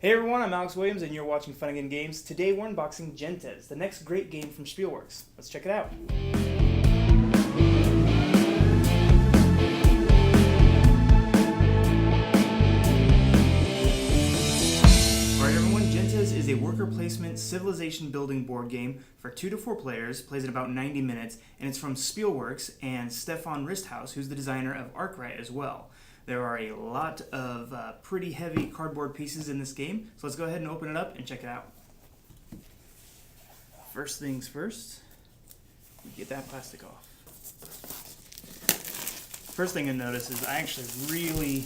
Hey everyone, I'm Alex Williams and you're watching Funagain Games. Today we're unboxing Gentes, the next great game from Spielworxx. Let's check it out. Alright everyone, Gentes is a worker placement civilization building board game for 2 to 4 players, plays in about 90 minutes, and it's from Spielworxx and Stefan Risthaus, who's the designer of Arkwright as well. There are a lot of pretty heavy cardboard pieces in this game, so let's go ahead and open it up and check it out. First things first, we get that plastic off. First thing I notice is I actually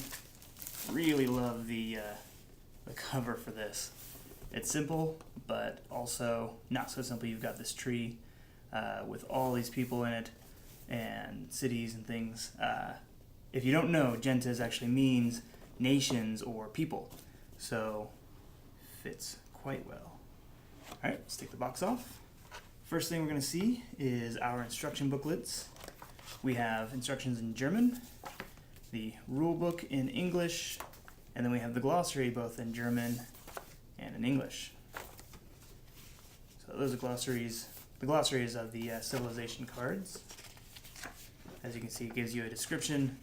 really love the cover for this. It's simple, but also not so simple. You've got this tree with all these people in it and cities and things. If you don't know, Gentes actually means nations or people, so fits quite well. Alright, let's take the box off. First thing we're going to see is our instruction booklets. We have instructions in German, the rule book in English, and then we have the glossary both in German and in English. So those are glossaries. The glossaries of the civilization cards. As you can see, it gives you a description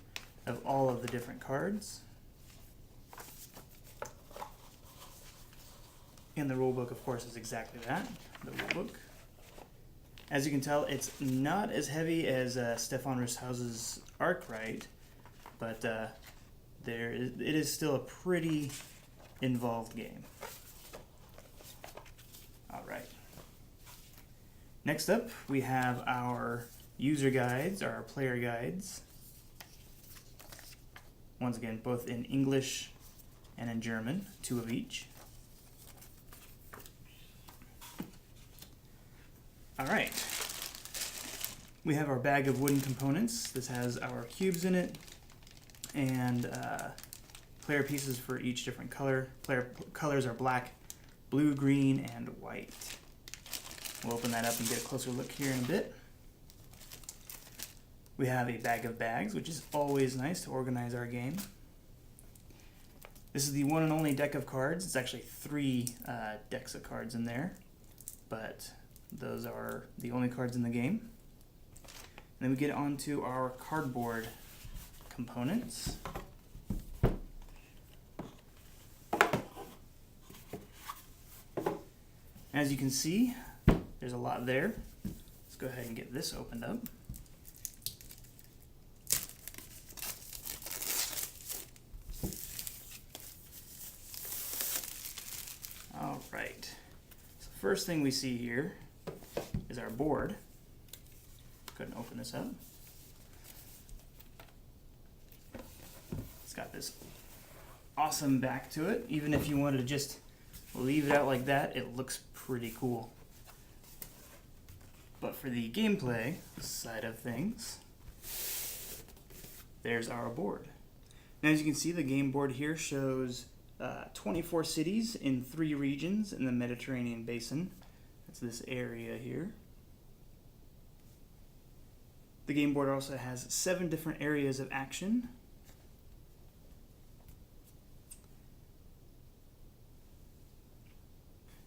of all of the different cards. And the rule book, of course, is exactly that, the rule book. As you can tell, it's not as heavy as Stefan Risthaus's Arkwright, but it is still a pretty involved game. Alright. Next up, we have our user guides, our player guides. Once again, both in English and in German, 2 of each. Alright, we have our bag of wooden components. This has our cubes in it and player pieces for each different color. Player colors are black, blue, green, and white. We'll open that up and get a closer look here in a bit. We have a bag of bags, which is always nice to organize our game. This is the one and only deck of cards. It's actually 3 decks of cards in there, but those are the only cards in the game. And then we get onto our cardboard components. As you can see, there's a lot there. Let's go ahead and get this opened up. Alright, so first thing we see here is our board. Go ahead and open this up. It's got this awesome back to it. Even if you wanted to just leave it out like that, it looks pretty cool. But for the gameplay side of things, there's our board. Now as you can see, the game board here shows 24 cities in 3 regions in the Mediterranean basin. That's this area here. The game board also has 7 different areas of action.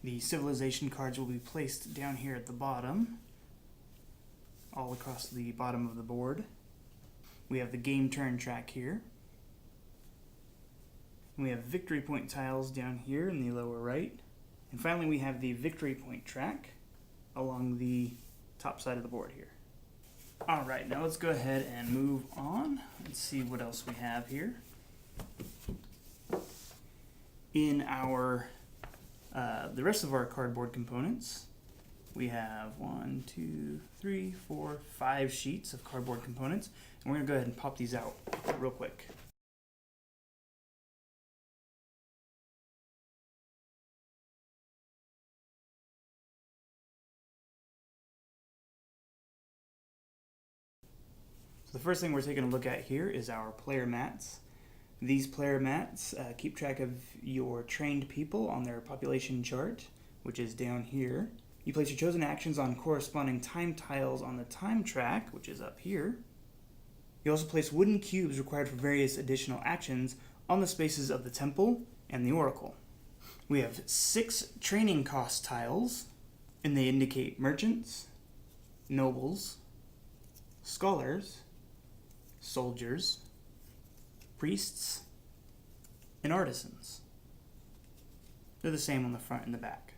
The civilization cards will be placed down here at the bottom, all across the bottom of the board. We have the game turn track here. We have victory point tiles down here in the lower right. And finally we have the victory point track along the top side of the board here. Alright, now let's go ahead and move on and see what else we have here. In our the rest of our cardboard components, we have 1, 2, 3, 4, 5 sheets of cardboard components. And we're going to go ahead and pop these out real quick. The first thing we're taking a look at here is our player mats. These player mats keep track of your trained people on their population chart, which is down here. You place your chosen actions on corresponding time tiles on the time track, which is up here. You also place wooden cubes required for various additional actions on the spaces of the temple and the oracle. We have 6 training cost tiles, and they indicate merchants, nobles, scholars, soldiers, priests, and artisans. They're the same on the front and the back.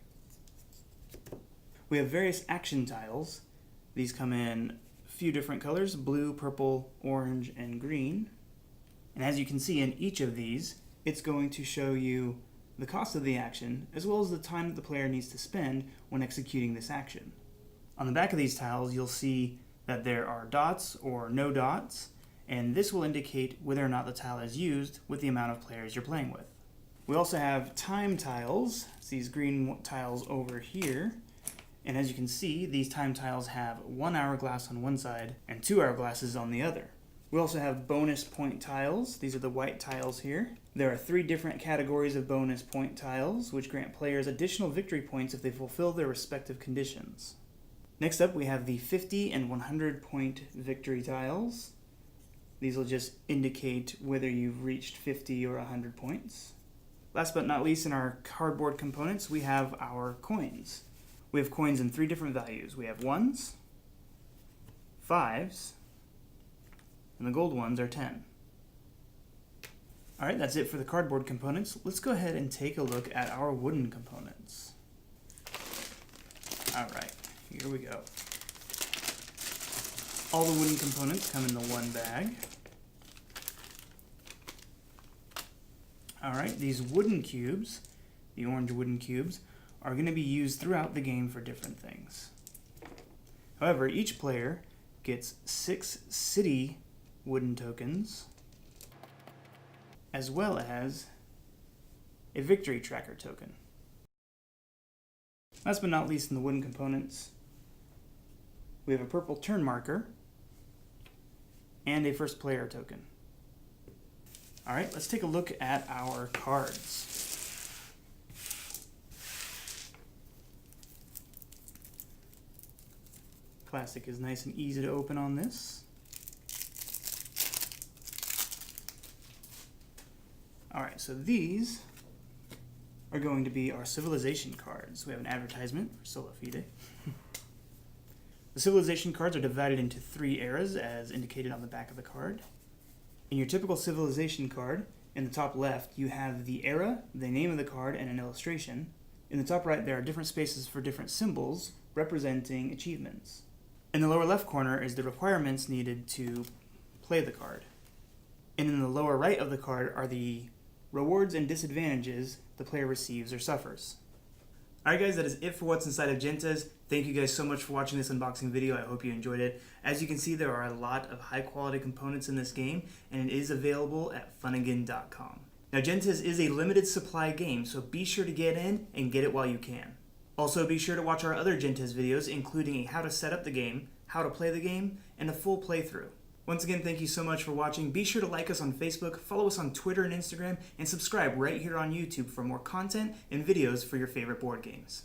We have various action tiles. These come in a few different colors: blue, purple, orange, and green. And as you can see in each of these, it's going to show you the cost of the action, as well as the time that the player needs to spend when executing this action. On the back of these tiles, you'll see that there are dots or no dots, and this will indicate whether or not the tile is used with the amount of players you're playing with. We also have time tiles. It's these green tiles over here. And as you can see, these time tiles have 1 hourglass on one side and 2 hourglasses on the other. We also have bonus point tiles. These are the white tiles here. There are 3 different categories of bonus point tiles, which grant players additional victory points if they fulfill their respective conditions. Next up, we have the 50 and 100 point victory tiles. These will just indicate whether you've reached 50 or 100 points. Last but not least, in our cardboard components, we have our coins. We have coins in 3 different values. We have 1s, 5s, and the gold ones are 10. Alright, that's it for the cardboard components. Let's go ahead and take a look at our wooden components. Alright, here we go. All the wooden components come in the one bag. Alright, these wooden cubes, the orange wooden cubes, are going to be used throughout the game for different things. However, each player gets 6 city wooden tokens, as well as a victory tracker token. Last but not least, in the wooden components, we have a purple turn marker and a first player token. Alright, let's take a look at our cards. Plastic is nice and easy to open on this. Alright, so these are going to be our civilization cards. We have an advertisement for Sola Fide. The civilization cards are divided into 3 eras, as indicated on the back of the card. In your typical civilization card, in the top left, you have the era, the name of the card, and an illustration. In the top right, there are different spaces for different symbols representing achievements. In the lower left corner is the requirements needed to play the card. And in the lower right of the card are the rewards and disadvantages the player receives or suffers. Alright guys, that is it for what's inside of Gentes. Thank you guys so much for watching this unboxing video. I hope you enjoyed it. As you can see, there are a lot of high quality components in this game, and it is available at Funagain.com. Now Gentes is a limited supply game, so be sure to get in and get it while you can. Also, be sure to watch our other Gentes videos, including a how to set up the game, how to play the game, and a full playthrough. Once again, thank you so much for watching. Be sure to like us on Facebook, follow us on Twitter and Instagram, and subscribe right here on YouTube for more content and videos for your favorite board games.